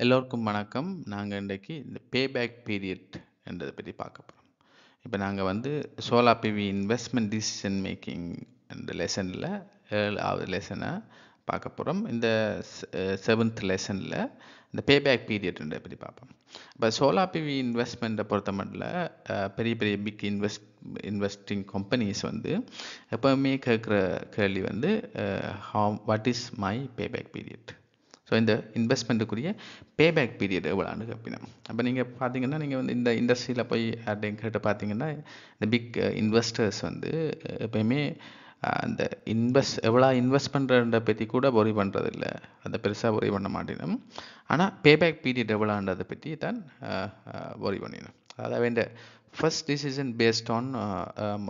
எல்லோருக்கும் வணக்கம். நாங்க இன்றைக்கு இந்த பேபேக் பீரியட் என்றதை பற்றி பார்க்க போகிறோம். இப்போ நாங்கள் வந்து solar PV investment decision making என்ற லெசனில் 7வது லெசனை பார்க்க போகிறோம். இந்த 7th லெசனில் இந்த பேபேக் பீரியட்ன்றதை பற்றி பார்ப்போம். இப்போ சோலார் பிவி இன்வெஸ்ட்மெண்ட்டை பொறுத்த மட்டும் பெரிய பெரிய பிக் இன்வெஸ்டிங் கம்பெனிஸ் வந்து எப்போவுமே கேட்குற கேள்வி வந்து what is my பேபேக் period. So இந்த இன்வெஸ்ட்மெண்ட்டுக்குரிய பேபேக் பீரியட் எவ்வளோன்னு கேட்பினோம். அப்போ நீங்கள் பார்த்தீங்கன்னா நீங்கள் வந்து இந்த இண்டஸ்ட்ரியில் போய் யார்ட்டையும் கேட்டு பார்த்தீங்கன்னா இந்த பிக் இன்வெஸ்டர்ஸ் வந்து எப்பயுமே அந்த எவ்வளோ இன்வெஸ்ட் பண்ணுறத பற்றி கூட worry பண்ணுறதில்ல, அதை பெருசாக worry பண்ண மாட்டேனும். ஆனால் பேபேக் பீரியட் எவ்வளோன்றதை பற்றி தான் worry பண்ணிடணும். அதாவது வேண்ட ஃபர்ஸ்ட் டிசிஷன் பேஸ்ட் ஆன்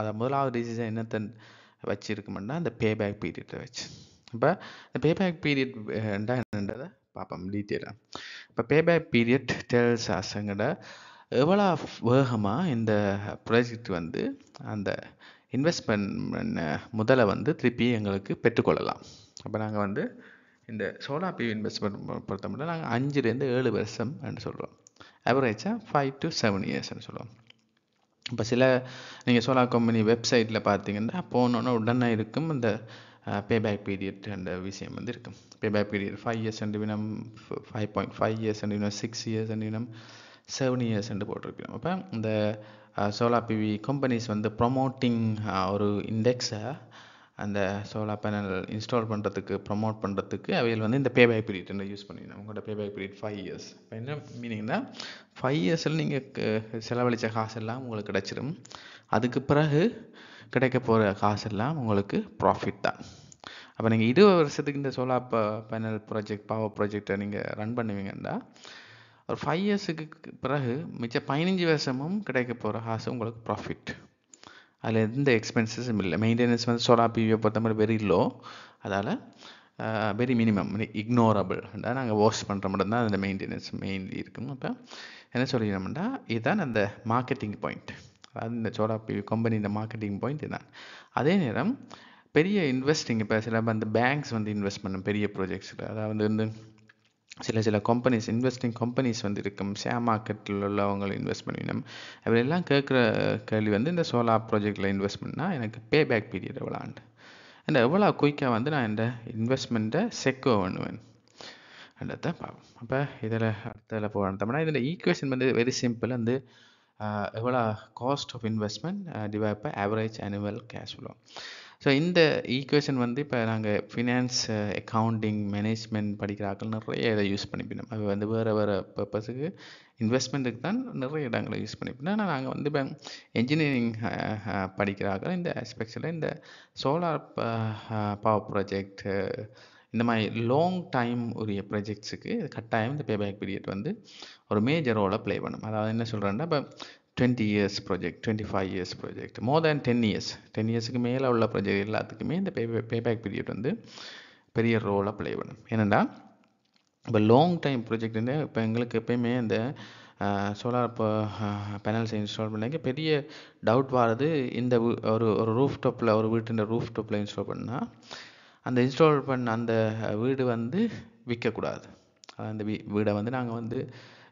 அதை முதலாவது டிசிஷன் என்னத்தை வச்சுருக்குமெண்டா அந்த பேபேக் பீரியட்டை வச்சு. இப்போ இந்த பேபேக் பீரியட் என்னன்றதை பார்ப்போம் டீட்டெயிலாக. இப்போ பேபேக் பீரியட் டெல்ஸ் அசங்கட எவ்வளோ வேகமாக இந்த ப்ராஜெக்ட் வந்து அந்த இன்வெஸ்ட்மெண்ட் முதல்ல வந்து திருப்பி எங்களுக்கு பெற்றுக்கொள்ளலாம். அப்போ நாங்கள் வந்து இந்த சோலார் பிவி இன்வெஸ்ட்மெண்ட் பொறுத்த மட்டும் நாங்கள் 5லேருந்து 7 வருஷம் சொல்கிறோம். ஆவரேஜாக 5 to 7 இயர்ஸ்ன்னு சொல்லுவோம். இப்போ சில நீங்கள் சோலார் கம்பெனி வெப்சைட்டில் பார்த்தீங்கன்னா போனோன்னா உடனே இருக்கும் இந்த பேபேக் பீரியட் அந்த விஷயம் வந்து இருக்கும். பேபேக் பீரியட் 5 இயர்ஸ் வினம் 5.5 இயர்ஸ் வினம் 6 இயர்ஸ் வினம் 7 இயர்ஸ் போட்டிருக்கோம். அப்போ இந்த சோலார் பிவி கம்பெனிஸ் வந்து ப்ரொமோட்டிங் ஒரு இண்டெக்ஸை அந்த சோலார் பேனல் இன்ஸ்டால் பண்ணுறதுக்கு ப்ரொமோட் பண்ணுறதுக்கு அவையில் வந்து இந்த பேபேக் பீரியட் யூஸ் பண்ணிடணும். உங்களோட பேபேக் பீரியட் 5 இயர்ஸ். இப்போ என்ன மீனிங்னா 5 இயர்ஸில் நீங்கள் செலவழித்த காசெல்லாம் உங்களுக்கு கிடச்சிடும். அதுக்கு பிறகு கிடைக்க போகிற காசெல்லாம் உங்களுக்கு ப்ராஃபிட் தான். அப்போ நீங்கள் 20 வருஷத்துக்கு இந்த சோலார் பேனல் ப்ராஜெக்ட் பவர் ப்ராஜெக்டை நீங்கள் ரன் பண்ணுவீங்கன்னா ஒரு 5 இயர்ஸுக்கு பிறகு மிச்சம் 15 வருஷமும் கிடைக்க போகிற காசு உங்களுக்கு ப்ராஃபிட். அதில் எந்த எக்ஸ்பென்சஸும் இல்லை. மெயின்டெனன்ஸ் வந்து சோலார் பிவியை பொறுத்த மாதிரி வெரி லோ, அதால் வெரி மினிமம் இக்னோரபிள். நாங்கள் வாஷ் பண்ணுற மட்டும் தான் அந்த மெயின்டெனன்ஸ் மெயின்லி இருக்கும். அப்போ என்ன சொல்லிடணும்னா இதுதான் அந்த மார்க்கெட்டிங் பாயிண்ட். அதாவது இந்த சோலார் பிவி கம்பெனி இந்த மார்க்கெட்டிங் பாயிண்ட் இதுதான். அதே நேரம் பெரிய இன்வெஸ்டிங் இப்போ சில அந்த பேங்க்ஸ் வந்து இன்வெஸ்ட் பண்ணும் பெரிய ப்ராஜெக்ட்ஸில். அதாவது வந்து சில கம்பெனிஸ் இன்வெஸ்டிங் கம்பெனிஸ் வந்து இருக்கும், ஷேர் மார்க்கெட்டில் உள்ளவங்களை இன்வெஸ்ட் பண்ணிடணும். அவரெல்லாம் கேட்குற கேள்வி வந்து இந்த சோலார் ப்ராஜெக்டில் இன்வெஸ்ட் பண்ணால் எனக்கு பேபேக் பீரியட் எவ்வளோண்டு அந்த எவ்வளோ குயிக்காக வந்து நான் இந்த இன்வெஸ்ட்மெண்ட்டை செக்யூர் பண்ணுவேன் தான் பார்ப்போம். அப்போ இதில் அடுத்ததில் போனோம்னா இதில் ஈக்குவேஷன் வந்து வெரி சிம்பிள். வந்து எவ்வளோ cost of investment divide by average annual cash flow. So இந்த ஈக்குவேஷன் வந்து இப்போ நாங்கள் ஃபினான்ஸ் அக்கௌண்டிங் மேனேஜ்மெண்ட் படிக்கிறாக்கள் நிறைய இதை யூஸ் பண்ணிப்பினோம். அது வந்து வேறு வேறு பர்பஸுக்கு இன்வெஸ்ட்மெண்ட்டுக்கு தான் நிறைய இடங்களை யூஸ் பண்ணிப்பினோம். ஆனால் நாங்கள் வந்து இப்போ என்ஜினியரிங் படிக்கிறாக்கள் இந்த ஆஸ்பெக்ட்ஸில் இந்த சோலார் பவர் ப்ராஜெக்ட் இந்த மாதிரி லாங் டைம் உரிய ப்ராஜெக்ட்ஸுக்கு கட்டாயம் இந்த பேபேக் பீரியட் வந்து ஒரு மேஜர் ரோலை ப்ளே பண்ணும். அதாவது என்ன சொல்கிறேன்னா இப்போ 20 இயர்ஸ் ப்ராஜெக்ட், 25 இயர்ஸ் ப்ராஜெக்ட், மோர் தேன் 10 இயர்ஸ் 10 இயர்ஸுக்கு மேலே உள்ள ப்ராஜெக்ட் எல்லாத்துக்குமே இந்த பேபேக் பீரியட் வந்து பெரிய ரோலை ப்ளே பண்ணும். ஏன்னா இப்போ லாங் டைம் ப்ராஜெக்ட் வந்து இப்போ எங்களுக்கு எப்பயுமே இந்த சோலார் பேனல்ஸை இன்ஸ்டால் பண்ணாங்க பெரிய டவுட் வர்றது இந்த ஒரு ரூஃப் டாப்பில் ஒரு வீட்டின் ரூஃப் டாப்பில் இன்ஸ்டால் பண்ணால் அந்த இன்ஸ்டால் பண்ண அந்த வீடு வந்து விற்கக்கூடாது. அந்த வீடை வந்து நாங்கள் வந்து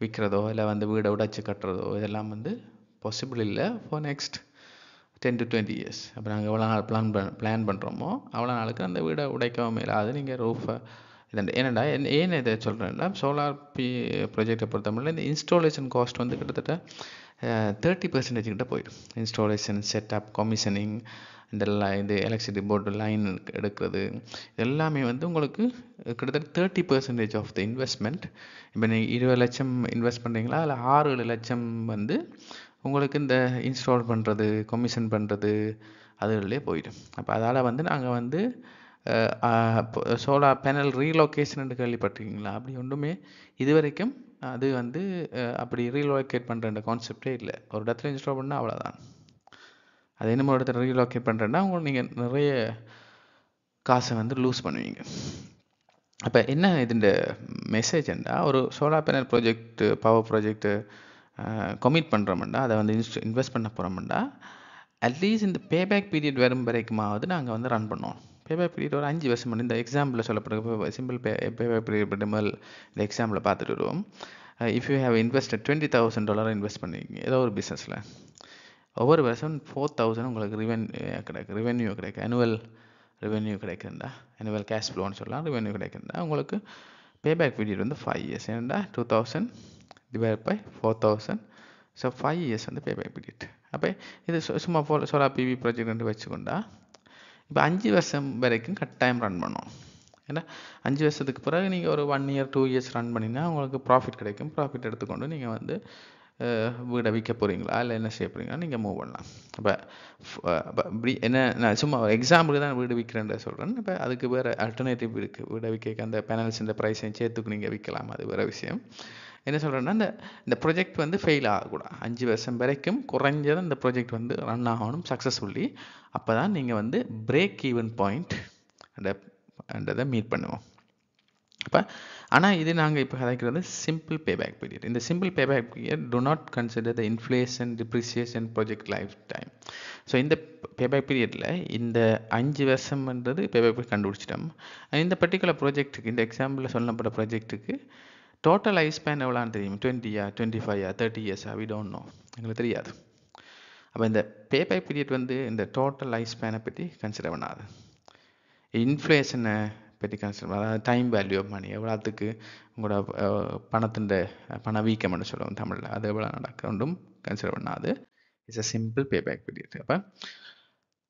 விற்கிறதோ இல்லை வந்து வீடை உடைச்சி கட்டுறதோ இதெல்லாம் வந்து பாசிபிள் இல்லை ஃபார் நெக்ஸ்ட் 10 to 20 இயர்ஸ். அப்போ நாங்கள் எவ்வளோ நாள் பிளான் பண்ணுறோமோ அவ்வளோ நாளுக்கு அந்த வீடை உடைக்கவும் இல்லாது நீங்கள் ரூஃபை ஏன்னா ஏன் இதை சொல்கிறேன்னா சோலார் ப்ராஜெக்டை பொறுத்தவரை இந்த இன்ஸ்டாலேஷன் காஸ்ட் வந்து கிட்டத்தட்ட 30% கிட்ட போயிடும். இன்ஸ்டாலேஷன், செட்டப், கமிஷனிங், இந்த எலக்ட்ரிசிட்டி போர்டு லைன் எடுக்கிறது எல்லாமே வந்து உங்களுக்கு கிட்டத்தட்ட 30% ஆஃப் த இன்வெஸ்ட்மெண்ட். இப்போ நீங்கள் 20 லட்சம் இன்வெஸ்ட் பண்ணுறீங்களா அதில் 6-7 லட்சம் வந்து உங்களுக்கு இந்த இன்ஸ்டால் பண்ணுறது, கமிஷன் பண்ணுறது அதுலேயே போயிடும். அப்போ அதால் வந்து நாங்கள் வந்து சோலார் பேனல் ரீலொகேஷன் கேள்விப்பட்டிருக்கீங்களா? அப்படி ஒன்றுமே இது வரைக்கும் அது வந்து அப்படி ரீலொகேட் பண்ணுற கான்செப்டே இல்லை. ஒரு இடத்துல இன்ஸ்டால் பண்ணால் அவ்வளோதான். அது என்னமோ இடத்துல ரீலொகேட் பண்ணுறேன்னா உங்களுக்கு நீங்கள் நிறைய காசை வந்து லூஸ் பண்ணுவீங்க. அப்போ என்ன இதுன்ற மெசேஜ்ண்டா ஒரு solar panel project power project commit பண்ணுறோம்டா அதை வந்து இன்வெஸ்ட் பண்ண போகிறோம்டா அட்லீஸ்ட் இந்த பேபேக் பீரியட் வரும் வரைக்குமாவது நாங்கள் வந்து ரன் பண்ணுவோம். பேபேக் பீரியட் ஒரு 5 வருஷம். இந்த எக்ஸாம்பிளில் சொல்லப்படுற சிம்பிள் பேபேக் பீரியட் முதல் இந்த எக்ஸாம்பிளை பார்த்துட்டு வருவோம். If you have invested $20,000 invest பண்ணிங்க ஏதோ ஒரு பிஸ்னஸில், ஒவ்வொரு வருஷம் 4,000 உங்களுக்கு ரெவென்யூ கிடைக்கும். ஆனுவல் ரெவென்யூ கிடைக்குதுண்டா, ஆனுவல் கேஷ் ஃப்ளோன்னு சொல்லலாம். ரெவென்யூ கிடைக்குதுண்டா உங்களுக்கு பேபேக் பீரியட் வந்து 5 இயர்ஸ். ஏன்னா 2000 டிவைட் பை 4,000, ஸோ 5 இயர்ஸ் வந்து பேபேக் பீரியட். அப்போ இது சும்மா சோலார் பிவி ப்ராஜெக்ட் வச்சுக்கொண்டா இப்போ 5 வருஷம் வரைக்கும் கட்டாயம் ரன் பண்ணணும். ஏன்னா 5 வருஷத்துக்கு பிறகு நீங்கள் ஒரு 1 இயர் 2 இயர்ஸ் ரன் பண்ணினா உங்களுக்கு ப்ராஃபிட் கிடைக்கும். ப்ராஃபிட் எடுத்துக்கொண்டு நீங்கள் வந்து வீடை விற்க போகிறீங்களா இல்லை என்ன செய்ய போகிறீங்களா நீங்கள் மூவ் பண்ணலாம். அப்போ இப்படி என்ன, நான் சும்மா எக்ஸாம்பிளுக்கு தான் வீடு விற்கிறேன் சொல்கிறேன். இப்போ அதுக்கு வேறு அல்டர்னேட்டிவ் இருக்குது. வீடை விற்க அந்த பேனல்ஸ் இந்த ப்ரைஸையும் சேர்த்துக்கு நீங்கள் விற்கலாம், அது வேறு விஷயம். என்ன சொல்கிறேன்னா இந்த ப்ரொஜெக்ட் வந்து ஃபெயில் ஆகக்கூடாது. 5 வருஷம் வரைக்கும் குறைஞ்சது இந்த ப்ரொஜெக்ட் வந்து ரன் ஆகணும் சக்ஸஸ்ஃபுல்லி. அப்போ தான் நீங்கள் வந்து பிரேக் ஈவன் பாயிண்ட் அண்டதை மீட் பண்ணுவோம். அப்போ ஆனால் இது நாங்கள் இப்போ கதைக்கிறது சிம்பிள் பேபேக் பீரியட். இந்த simple பேபேக் period to not consider the inflation, depreciation, project life time. So இந்த பேபேக் பீரியடில் இந்த 5 வருஷம்ன்றது பேபேக் பீரியட் கண்டுபிடிச்சிட்டோம். இந்த பர்டிகுலர் ப்ராஜெக்ட்டுக்கு, இந்த எக்ஸாம்பிளில் சொல்லப்பட்ட ப்ராஜெக்ட்டுக்கு டோட்டல் லைஃப் ஸ்பேன் எவ்வளோன்னு தெரியும்? 20 25 30 இயர்ஸா? வி டோன்ட் நோ, எங்களுக்கு தெரியாது. அப்போ இந்த பேபேக் பீரியட் வந்து இந்த டோட்டல் லைஃப் ஸ்பேனை பற்றி கன்சிடர் பண்ணாது. இன்ஃப்ளேஷனை பற்றி கன்சிடர், அதாவது டைம் வேல்யூ ஆஃப் மணி, எவ்வளோத்துக்கு உங்களோட பண வீக்கம்னு சொல்லுவோம் தமிழில், அது எவ்வளோ நடக்கணும் கன்சிடர் பண்ணாது. It's a simple பேபேக் period. அப்போ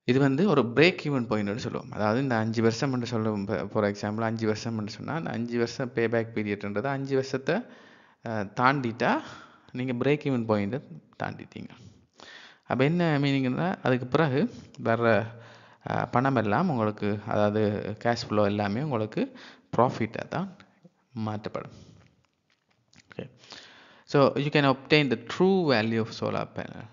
இது வந்து ஒரு பிரேக் ஈவன் பாயிண்ட்னு சொல்லுவோம். அதாவது இந்த 5 வருஷம் என்று சொல்லுவோம். ஃபார் எக்ஸாம்பிள் 5 வருஷம் சொன்னால் அந்த 5 வருஷம் பேபேக் பீரியட்ன்றது 5 வருஷத்தை தாண்டிட்டா நீங்கள் பிரேக் ஈவன் பாயிண்ட்டை தாண்டிட்டீங்க. அப்போ என்ன மீனிங்னா அதுக்கு பிறகு வர்ற பணம் எல்லாம் உங்களுக்கு, அதாவது கேஷ் ஃப்ளோ எல்லாமே உங்களுக்கு ப்ராஃபிட்டாக தான் மாற்றப்படும். Okay, so you can obtain the true value of solar panel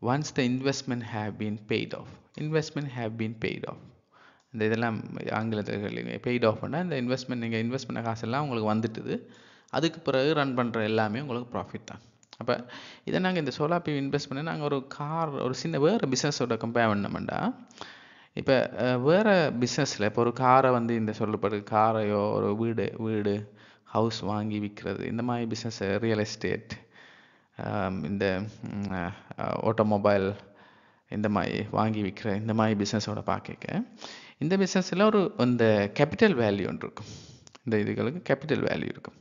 once the investment have been paid off. Investment have been paid off. இந்த இதெல்லாம் ஆங்கிலத்தில் பெய்ட் ஆஃப்னா இந்த இன்வெஸ்ட்மெண்ட், நீங்கள் இன்வெஸ்ட் பண்ண காசெல்லாம் உங்களுக்கு வந்துட்டுது, அதுக்கு பிறகு ரன் பண்ணுற எல்லாமே உங்களுக்கு ப்ராஃபிட் தான். அப்போ இதை நாங்கள் இந்த சோலார் பிவி இன்வெஸ்ட் பண்ணி நாங்கள் ஒரு சின்ன வேறு பிஸ்னஸோட கம்பேர் பண்ணோம்னா, இப்போ வேறு பிஸ்னஸில் இப்போ ஒரு காரை வந்து இந்த சொல்லப்படுது காரையோ ஒரு வீடு ஹவுஸ் வாங்கி விற்கிறது, இந்த மாதிரி பிஸ்னஸ், ரியல் எஸ்டேட், இந்த ஆட்டோமொபைல் இந்த மாதிரி வாங்கி விற்கிற இந்த மாதிரி பிஸ்னஸோட பார்க்க இந்த பிஸ்னஸில் இந்த கேபிட்டல் வேல்யூ ஒன்று இருக்கும். இந்த இதுகளுக்கு கேபிட்டல் வேல்யூ இருக்கும்.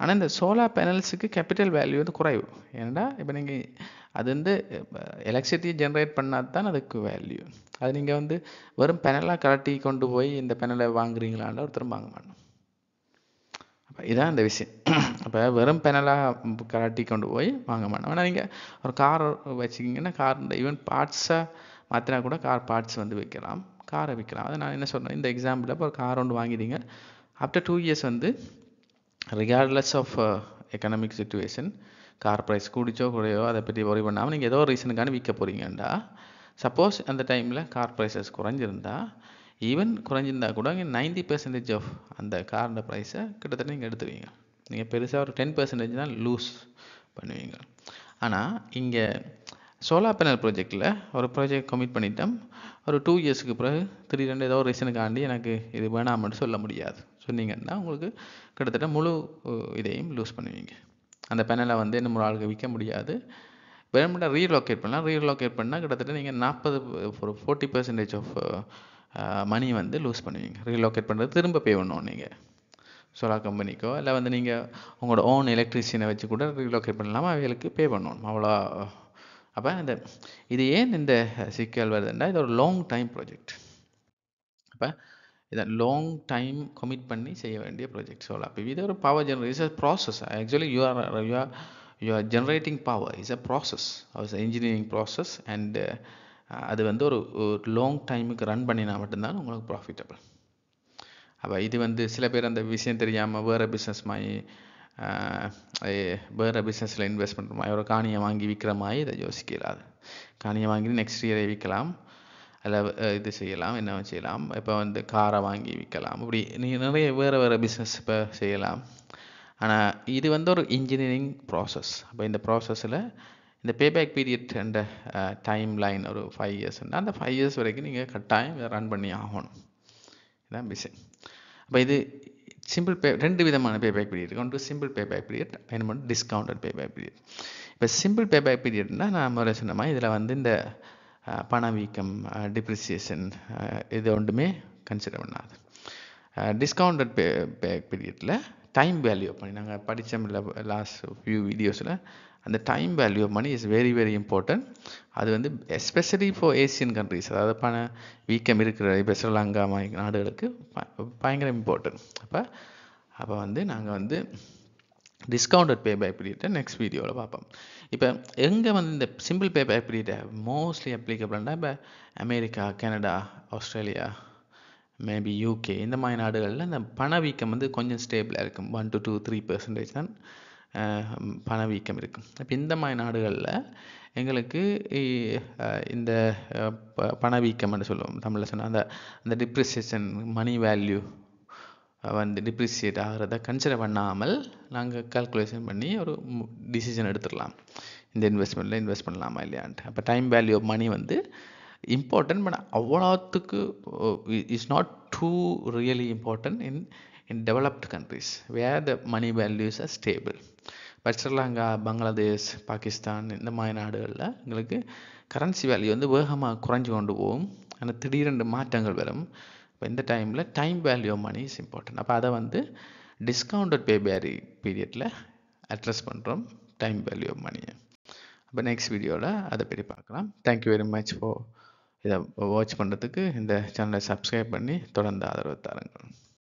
ஆனால் இந்த சோலார் பேனல்ஸுக்கு கேபிட்டல் வேல்யூ வந்து குறைவு. ஏன்னா இப்போ நீங்கள் அது வந்து எலக்ட்ரிசிட்டி ஜென்ரேட் பண்ணால் தான் அதுக்கு வேல்யூ. அது நீங்கள் வந்து வெறும் பேனலாக கலட்டி கொண்டு போய் இந்த பேனலை வாங்குறீங்களான்னு ஒருத்தரும் வாங்க மாட்டோம். அப்போ இதான் இந்த விஷயம். அப்போ வெறும் பேனலாக கலட்டி கொண்டு போய் வாங்க மாட்டோம். ஆனால் நீங்கள் ஒரு கார் வச்சுக்கிங்கன்னா கார் ஈவன் பார்ட்ஸாக மாற்றினா கூட கார் பார்ட்ஸ் வந்து விற்கலாம், காரை விற்கலாம். அதை நான் என்ன சொல்கிறேன், இந்த எக்ஸாம்பிளில் இப்போ ஒரு கார் ஒன்று வாங்கிட்டீங்க, ஆஃப்டர் 2 இயர்ஸ் வந்து regardless of economic situation, car price கூடிச்சோ குறையோ அதை பற்றி ஒரி பண்ணாமல் நீங்கள் ஏதோ ஒரு ரீசனுக்கான விற்க போகிறீங்கண்டா, சப்போஸ் அந்த டைமில் கார் ப்ரைஸஸ் குறைஞ்சிருந்தா, ஈவன் குறைஞ்சிருந்தா கூட 90% ஆஃப் அந்த காரோட ப்ரைஸை கிட்டத்தட்ட நீங்கள் எடுத்துவீங்க. நீங்கள் பெருசாக ஒரு 10% தான் லூஸ் பண்ணுவீங்க. ஆனால் இங்கே சோலார் பேனல் ப்ராஜெக்டில் ஒரு ப்ராஜெக்ட் கமிட் பண்ணிட்டோம், ஒரு 2 இயர்ஸுக்கு பிறகு திடீரென்று ஏதோ ஒரு ரீசனுக்காண்டி எனக்கு இது வேணாம்னு சொல்ல முடியாது. சொன்னீங்கன்னா உங்களுக்கு கிட்டத்தட்ட முழு இதையும் லூஸ் பண்ணுவீங்க. அந்த பேனலை வந்து இன்னும் ஆளுக்கு விற்க முடியாது. வேணும்னா ரீலோகேட் பண்ணலாம். ரீலோகேட் பண்ணால் கிட்டத்தட்ட நீங்கள் 40% ஆஃப் மணி வந்து லூஸ் பண்ணுவீங்க. ரீலோகேட் பண்ணுறது திரும்ப பே பண்ணணும் நீங்கள் சோலார் கம்பெனிக்கோ, இல்லை வந்து நீங்கள் உங்களோட ஓன் எலக்ட்ரிஷியனை வச்சு கூட ரீலோகேட் பண்ணலாமா, அவைகளுக்கு பே பண்ணணும் அவ்வளோ. அப்போ இது ஏன் இந்த சிக்கல் வருதுன்னா, இது ஒரு லாங் டைம் ப்ராஜெக்ட். அப்போ இதை லாங் டைம் கமிட் பண்ணி செய்ய வேண்டிய ப்ராஜெக்ட் சோலார் பிவி. இது ஒரு power generation process. Actually you are generating power is a process, is engineering process. And அது வந்து ஒரு லாங் டைமுக்கு ரன் பண்ணினா மட்டும்தான் உங்களுக்கு ப்ராஃபிட்டபிள். அப்போ இது வந்து சில பேர் அந்த விஷயம் தெரியாமல் வேறு பிஸ்னஸ் மாதிரி வேறு பிஸ்னஸில் இன்வெஸ்ட் பண்ணுற மாதிரி, ஒரு காணியை வாங்கி விற்கிற மாதிரி இதை யோசிக்கலாது. காணியை வாங்கி நெக்ஸ்ட் இயரை விற்கலாம், அதில் இது செய்யலாம், என்ன செய்யலாம், இப்போ வந்து காரை வாங்கி விற்கலாம், இப்படி நீங்கள் நிறைய வேறு பிஸ்னஸ் இப்போ செய்யலாம். ஆனால் இது வந்து ஒரு இன்ஜினியரிங் ப்ராசஸ். அப்போ இந்த ப்ராசஸில் இந்த பேபேக் பீரியட் என்ற டைம் லைன் ஒரு 5 இயர்ஸ் அந்த 5 இயர்ஸ் வரைக்கும் நீங்கள் கட்டாயம் ரன் பண்ணி ஆகணும். இதான் விஷயம். அப்போ இது சிம்பிள் ரெண்டு விதமான பேபேக் பீரியட். ஒன்று சிம்பிள் பேபேக் பீரியட், இன்னொன்று டிஸ்கவுண்டட் பேபேக் பீரியட். இப்போ சிம்பிள் பேபேக் பீரியட்னா நான் முதல்ல சொன்ன மாதிரி இதில் வந்து இந்த பணவீக்கம், டிப்ரிசியேஷன் இது ஒன்றுமே கன்சிடர் பண்ணாது. டிஸ்கவுண்டட் பேபேக் பீரியடில் டைம் வேல்யூ பண்ணி நாங்கள் படித்தோம் இல்லை லாஸ்ட் ஃபியூ வீடியோஸில், அந்த time value of money is very very important. அது வந்து எஸ்பெஷலி ஃபார் ஏசியன் கண்ட்ரிஸ், அதாவது பண வீக்கம் இருக்கிற இப்போ ஸ்ரீலங்கா மாதிரி நாடுகளுக்கு பயங்கர இம்பார்ட்டன்ட். அப்போ வந்து நாங்கள் வந்து டிஸ்கவுண்டட் பேபேக் பீரியட்டை நெக்ஸ்ட் வீடியோவில் பார்ப்போம். இப்போ எங்கே வந்து இந்த சிம்பிள் பேபேக் பீரியட்டை மோஸ்ட்லி அப்ளிகபிள்னா இப்போ America, Canada, Australia, maybe UK இந்த மாதிரி நாடுகளில் இந்த பணவீக்கம் வந்து கொஞ்சம் ஸ்டேபிளாக இருக்கும். 1 to 3% தான் பணவீக்கம் இருக்கும். இப்போ இந்த மாதிரி நாடுகளில் எங்களுக்கு இந்த பணவீக்கம்னு சொல்லுவோம் தமிழில் சொன்னால் அந்த டிப்ரிசியேஷன், மணி வேல்யூ வந்து டிப்ரிசியேட் ஆகிறத கன்சிடர் பண்ணாமல் நாங்கள் கால்குலேஷன் பண்ணி ஒரு டிசிஷன் எடுத்துடலாம், இந்த இன்வெஸ்ட்மெண்ட்டில் இன்வெஸ்ட் பண்ணலாமா இல்லையான்ட்டு. அப்போ டைம் வேல்யூ ஆஃப் மணி வந்து இம்பார்ட்டன்ட், பட் அவ்வளோத்துக்கு is not too really important in developed countries where the money values are stable. But Sri Lanka, Bangladesh, Pakistan இந்த மாதிரி நாடுகளில் எங்களுக்கு கரன்சி வேல்யூ வந்து வேகமாக குறைஞ்சி கொண்டு போகும். ஆனால் திடீரென்று மாற்றங்கள் வரும். இப்போ இந்த டைமில் time value of money is important. அப்போ அதை வந்து டிஸ்கவுண்டட் பேபேக் பீரியடில் அட்ரஸ் பண்ணுறோம், டைம் வேல்யூ ஆஃப் மணியை. அப்போ நெக்ஸ்ட் வீடியோவில் அதை பற்றி பார்க்கலாம். தேங்க்யூ வெரி மச் ஃபார் இதை வாட்ச் பண்ணுறதுக்கு. இந்த சேனலை சப்ஸ்கிரைப் பண்ணி தொடர்ந்து ஆதரவு தாருங்கள்.